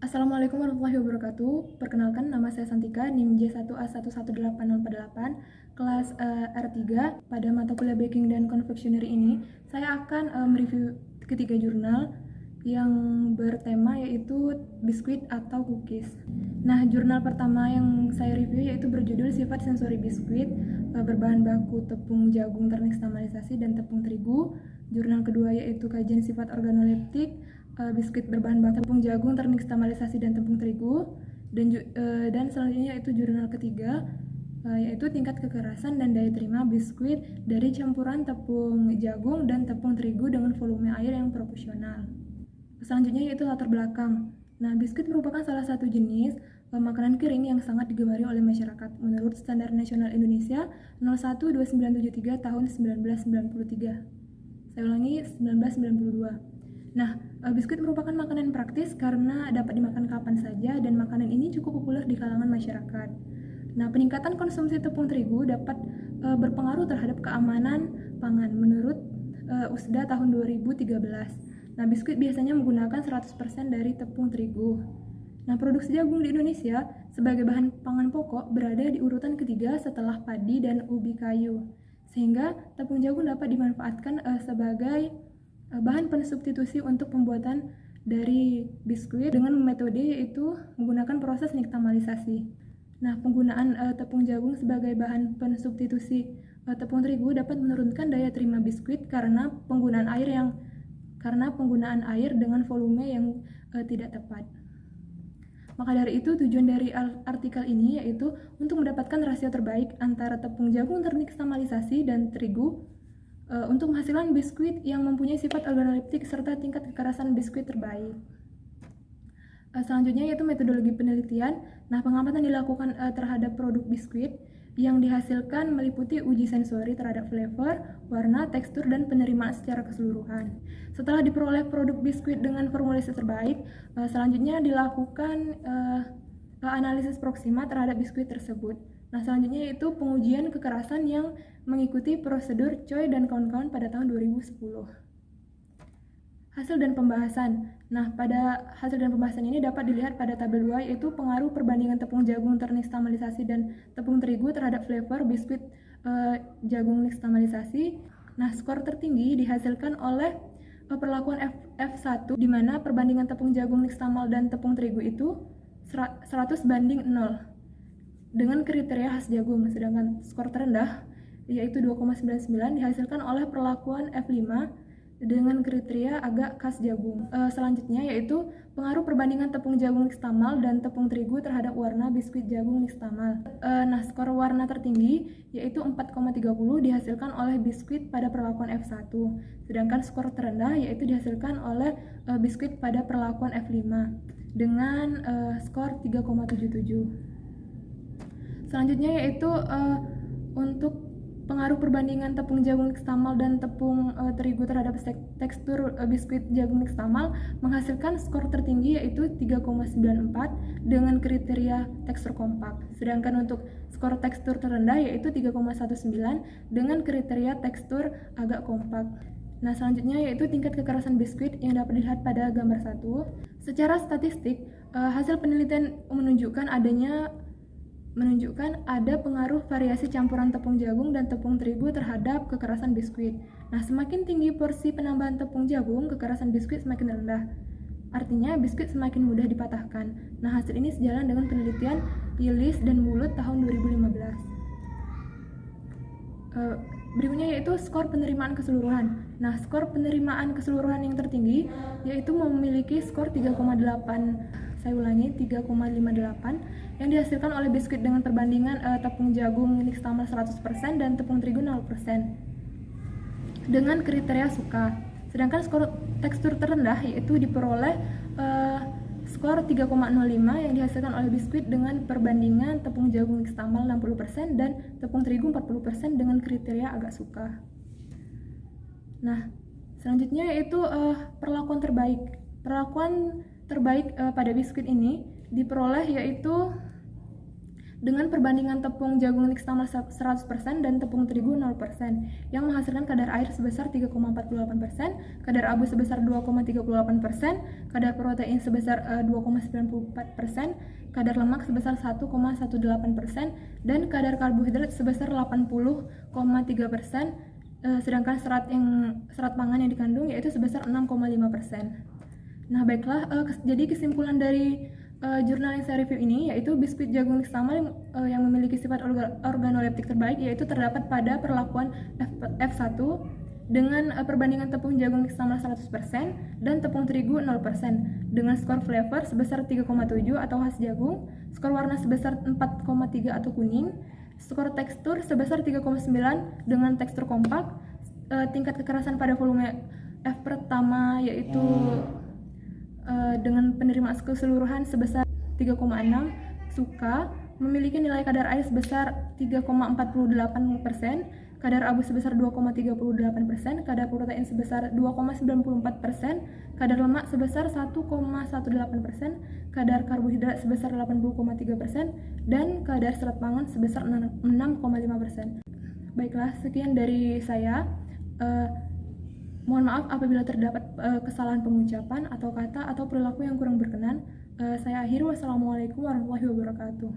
Assalamualaikum warahmatullahi wabarakatuh. Perkenalkan, nama saya Santika, NIM J1A118048, kelas R3. Pada mata kuliah Baking dan Confectionery ini, saya akan mereview ketiga jurnal yang bertema yaitu biskuit atau cookies. Nah, jurnal pertama yang saya review yaitu berjudul Sifat Sensori Biskuit, berbahan baku tepung jagung ternikstabilisasi dan tepung terigu. Jurnal kedua yaitu Kajian Sifat Organoleptik, biskuit berbahan baku tepung jagung ternikstabilisasi dan tepung terigu. Dan selanjutnya yaitu jurnal ketiga yaitu tingkat kekerasan dan daya terima biskuit dari campuran tepung jagung dan tepung terigu dengan volume air yang proporsional. Selanjutnya yaitu latar belakang. Nah, biskuit merupakan salah satu jenis makanan kering yang sangat digemari oleh masyarakat menurut Standar Nasional Indonesia 012973 tahun 1993. Saya ulangi, 1992. Nah, biskuit merupakan makanan praktis karena dapat dimakan kapan saja dan makanan ini cukup populer di kalangan masyarakat. Nah, peningkatan konsumsi tepung terigu dapat berpengaruh terhadap keamanan pangan menurut USDA tahun 2013. Nah, biskuit biasanya menggunakan 100% dari tepung terigu. Nah, produksi jagung di Indonesia sebagai bahan pangan pokok berada di urutan ketiga setelah padi dan ubi kayu. Sehingga tepung jagung dapat dimanfaatkan sebagai bahan pensubstitusi untuk pembuatan dari biskuit dengan metode yaitu menggunakan proses niktamalisasi. Nah, penggunaan tepung jagung sebagai bahan pensubstitusi tepung terigu dapat menurunkan daya terima biskuit karena penggunaan air dengan volume yang tidak tepat. Maka dari itu, tujuan dari artikel ini yaitu untuk mendapatkan rasio terbaik antara tepung jagung ternikstabilisasi dan terigu untuk menghasilkan biskuit yang mempunyai sifat organoleptik serta tingkat kekerasan biskuit terbaik. Selanjutnya yaitu metodologi penelitian. Nah, pengamatan dilakukan terhadap produk biskuit yang dihasilkan meliputi uji sensori terhadap flavor, warna, tekstur, dan penerimaan secara keseluruhan. Setelah diperoleh produk biskuit dengan formulasi terbaik, selanjutnya dilakukan analisis proksima terhadap biskuit tersebut. Nah, selanjutnya yaitu pengujian kekerasan yang mengikuti prosedur Choi dan kawan-kawan pada tahun 2010. Hasil dan pembahasan. Nah, pada hasil dan pembahasan ini dapat dilihat pada tabel 2 yaitu pengaruh perbandingan tepung jagung ternikstabilisasi dan tepung terigu terhadap flavor biskuit jagung nikstabilisasi. Nah, skor tertinggi dihasilkan oleh perlakuan F1 di mana perbandingan tepung jagung nikstamal dan tepung terigu itu 100:0 dengan kriteria khas jagung, sedangkan skor terendah yaitu 2,99 dihasilkan oleh perlakuan F5 dengan kriteria agak khas jagung. Selanjutnya yaitu pengaruh perbandingan tepung jagung nikstamal dan tepung terigu terhadap warna biskuit jagung nikstamal. Nah, skor warna tertinggi yaitu 4,30 dihasilkan oleh biskuit pada perlakuan F1, sedangkan skor terendah yaitu dihasilkan oleh biskuit pada perlakuan F5 dengan skor 3,77. Selanjutnya yaitu untuk pengaruh perbandingan tepung jagung nikstamal dan tepung terigu terhadap tekstur biskuit jagung nikstamal menghasilkan skor tertinggi yaitu 3,94 dengan kriteria tekstur kompak. Sedangkan untuk skor tekstur terendah yaitu 3,19 dengan kriteria tekstur agak kompak. Nah, selanjutnya yaitu tingkat kekerasan biskuit yang dapat dilihat pada gambar 1. Secara statistik, hasil penelitian menunjukkan ada pengaruh variasi campuran tepung jagung dan tepung terigu terhadap kekerasan biskuit. Nah, semakin tinggi porsi penambahan tepung jagung, kekerasan biskuit semakin rendah. Artinya, biskuit semakin mudah dipatahkan. Nah, hasil ini sejalan dengan penelitian Yildiz dan Mulut tahun 2015. Berikutnya yaitu skor penerimaan keseluruhan. Nah, skor penerimaan keseluruhan yang tertinggi yaitu memiliki skor 3,58 yang dihasilkan oleh biskuit dengan perbandingan tepung jagung nikstamal 100% dan tepung terigu 0% dengan kriteria suka. Sedangkan skor tekstur terendah yaitu diperoleh skor 3,05 yang dihasilkan oleh biskuit dengan perbandingan tepung jagung nikstamal 60% dan tepung terigu 40% dengan kriteria agak suka. Nah, selanjutnya yaitu perlakuan terbaik. Perlakuan terbaik pada biskuit ini diperoleh yaitu dengan perbandingan tepung jagung nixtamal 100% dan tepung terigu 0%, yang menghasilkan kadar air sebesar 3,48%, kadar abu sebesar 2,38%, kadar protein sebesar 2,94%, kadar lemak sebesar 1,18%, dan kadar karbohidrat sebesar 80,3%, sedangkan serat pangan yang dikandung yaitu sebesar 6,5%. Nah, baiklah, jadi kesimpulan dari jurnal yang saya review ini yaitu biskuit jagung nixtamal yang memiliki sifat organoleptik terbaik yaitu terdapat pada perlakuan F1 dengan perbandingan tepung jagung nixtamal 100% dan tepung terigu 0% dengan skor flavor sebesar 3,7 atau khas jagung, skor warna sebesar 4,3 atau kuning, skor tekstur sebesar 3,9 dengan tekstur kompak, tingkat kekerasan pada volume F pertama yaitu dengan penerimaan keseluruhan sebesar 3,6, suka, memiliki nilai kadar air sebesar 3,48%, kadar abu sebesar 2,38%, kadar protein sebesar 2,94%, kadar lemak sebesar 1,18%, kadar karbohidrat sebesar 80,3%, dan kadar serat pangan sebesar 6,5%. Baiklah, sekian dari saya. Mohon maaf apabila terdapat kesalahan pengucapan atau kata atau perilaku yang kurang berkenan. Saya akhiri. Wassalamualaikum warahmatullahi wabarakatuh.